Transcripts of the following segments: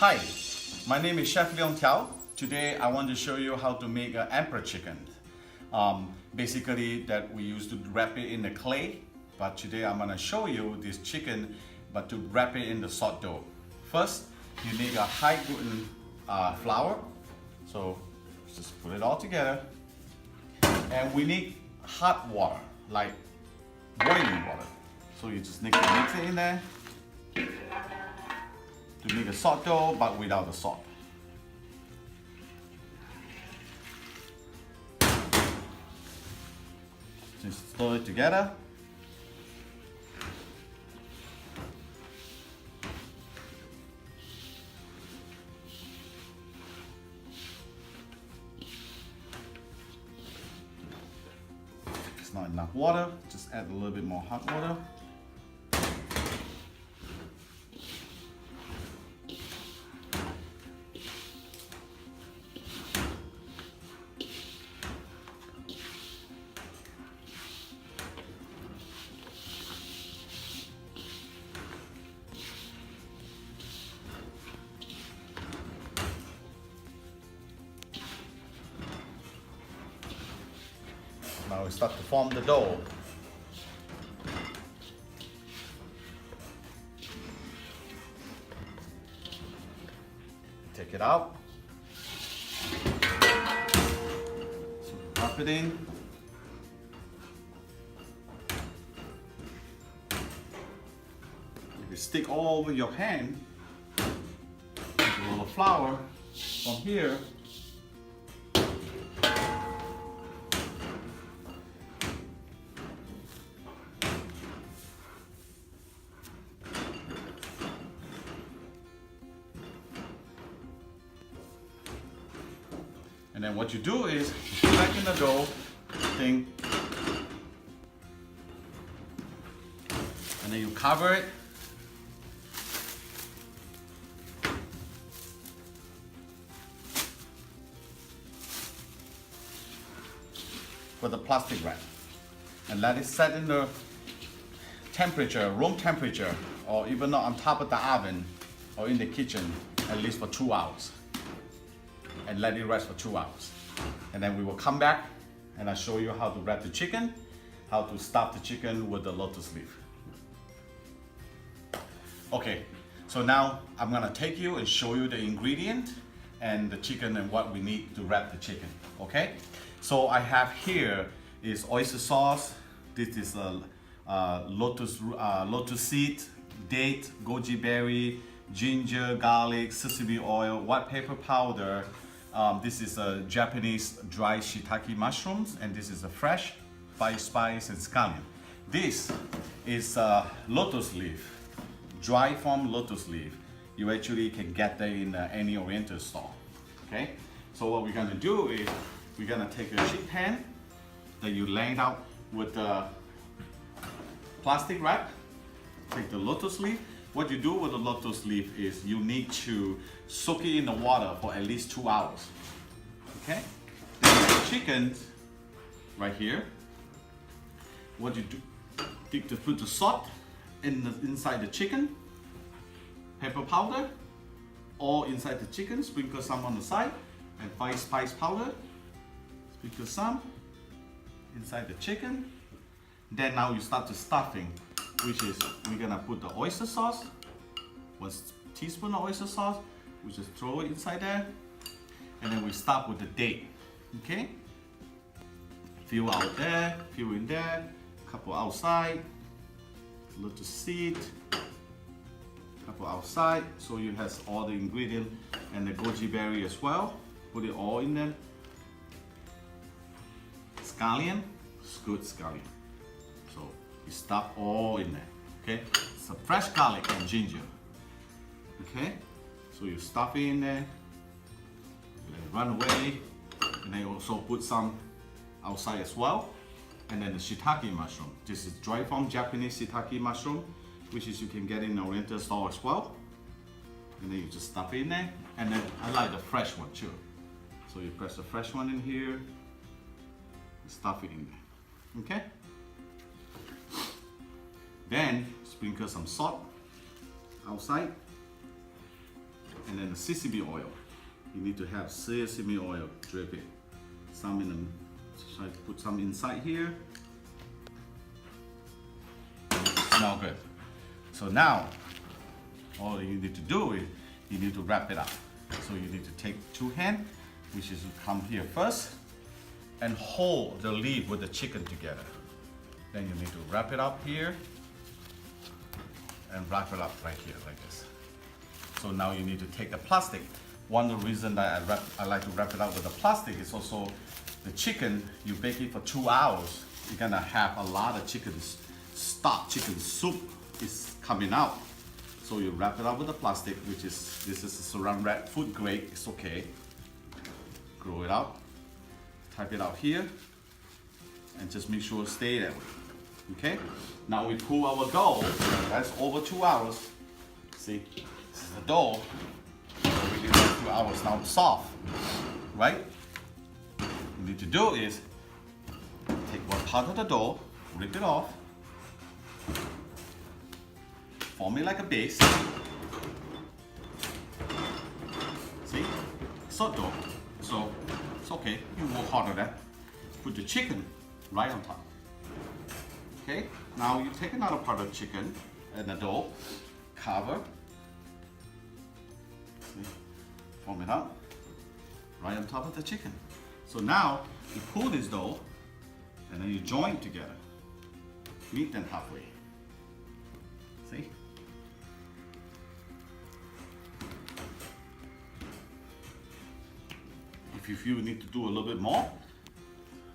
Hi, my name is Chef Teow. Today I want to show you how to make an emperor chicken. Basically that we used to wrap it in the clay, but today I'm gonna show you this chicken but to wrap it in the soft dough. First, you need a high gluten flour. So just put it all together. And we need hot water, like boiling water. So you just need to mix it in there to make a soft dough but without the salt. Just stir it together. If it's not enough water, just add a little bit more hot water. Now we start to form the dough. Take it out. So wrap it in. If you stick all over your hand, a little flour from here. And then what you do is you back in the dough thing, and then you cover it. With a plastic wrap, and let it set in the temperature, room temperature, or even not on top of the oven or in the kitchen, at least for 2 hours. And let it rest for 2 hours. And then we will come back and I'll show you how to wrap the chicken, how to stuff the chicken with the lotus leaf. Okay, so now I'm gonna take you and show you the ingredient and the chicken and what we need to wrap the chicken, okay? So I have here is oyster sauce. This is a lotus seed, date, goji berry, ginger, garlic, sesame oil, white pepper powder. This is a Japanese dry shiitake mushrooms, and this is a fresh spice and scallion. This is lotus leaf, dry form lotus leaf. You actually can get that in any Oriental store. Okay, so what we're gonna do is we're gonna take a sheet pan that you laid out with the plastic wrap. Take the lotus leaf. What you do with the lotus leaf is you need to soak it in the water for at least 2 hours. Okay? Then the chicken right here. What you do, you to put the salt inside the chicken, pepper powder, all inside the chicken, sprinkle some on the side, and white spice powder, sprinkle some inside the chicken. Then now you start the stuffing, which is we're gonna put the oyster sauce, 1 teaspoon of oyster sauce, we just throw it inside there, and then we start with the date, okay? Few out there, few in there, couple outside, little seed, couple outside, so you have all the ingredient and the goji berry as well. Put it all in there. Scallion, it's good scallion. So you stuff all in there. Okay, some fresh garlic and ginger. Okay, so you stuff it in there, let it run away, and then you also put some outside as well. And then the shiitake mushroom. This is dry form Japanese shiitake mushroom, which is you can get in the Oriental store as well. And then you just stuff it in there. And then I like the fresh one too. So you press the fresh one in here, stuff it in there. Okay. Then sprinkle some salt outside, and then and sesame oil. You need to have sesame oil, drip it. Some in the, try to put some inside here. Smell good. So now, all you need to do is, you need to wrap it up. So you need to take 2 hands, which is to come here first, and hold the leaf with the chicken together. Then you need to wrap it up here, and wrap it up right here like this. So now you need to take the plastic. One of the reasons that I like to wrap it up with the plastic is also the chicken, you bake it for 2 hours, you're gonna have a lot of chicken stock, chicken soup is coming out. So you wrap it up with the plastic, which is, this is a saran wrap, food grade, it's okay. Grow it out, type it out here, and just make sure it stay that way. Okay? Now we pull our dough, that's over 2 hours. See, this is the dough, we did it 2 hours, now it's soft, right? What you need to do is, take one part of the dough, rip it off, form it like a base. See? Soft dough. So it's okay. You can work harder there. Put the chicken right on top. Okay? Now you take another part of the chicken and the dough, cover. See? Form it up right on top of the chicken. So now you pull this dough and then you join together. Meet them halfway. See? If you feel you need to do a little bit more,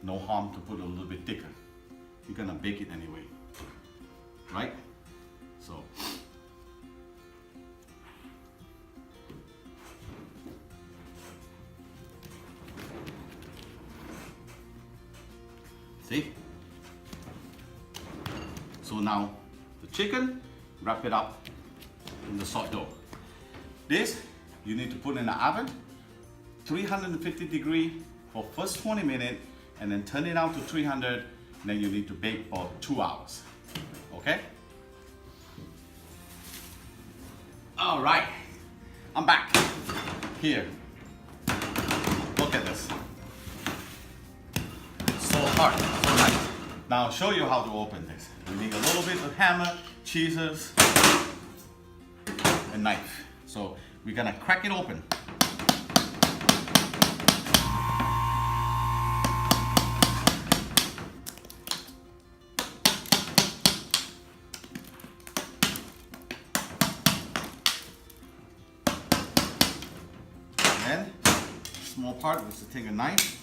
no harm to put a little bit thicker. You're gonna bake it anyway, right? So, see? So now, the chicken, wrap it up in the soft dough. This, you need to put in the oven, 350 degrees for first 20 minutes, and then turn it down to 300, and then you need to bake for 2 hours, okay? All right, I'm back. Here, look at this. So hard, so nice. Now I'll show you how to open this. You need a little bit of hammer, tweezers, and knife. So we're gonna crack it open. And small part is to take a knife.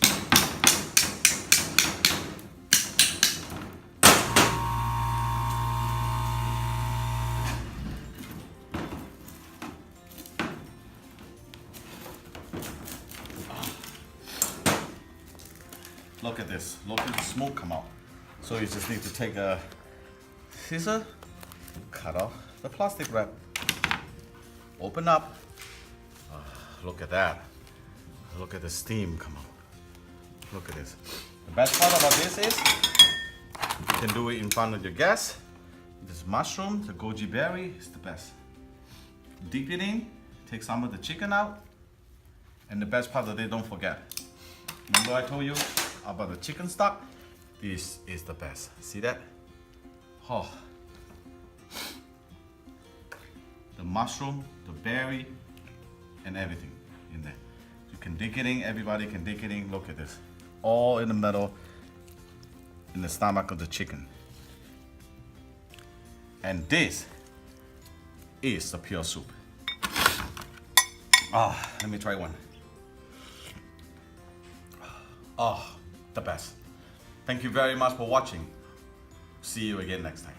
Look at this, look at the smoke come out. So you just need to take a scissor, cut off the plastic wrap, open up. Look at that. Look at the steam come out. Look at this. The best part about this is you can do it in front of your guests. This mushroom, the goji berry is the best. Dip it in, take some of the chicken out, and the best part of it, don't forget. Remember I told you about the chicken stock? This is the best. See that? Oh. The mushroom, the berry, and everything in there. You can dig it in, everybody can dig it in. Look at this. All in the middle, in the stomach of the chicken. And this is the pure soup. Let me try one. The best. Thank you very much for watching. See you again next time.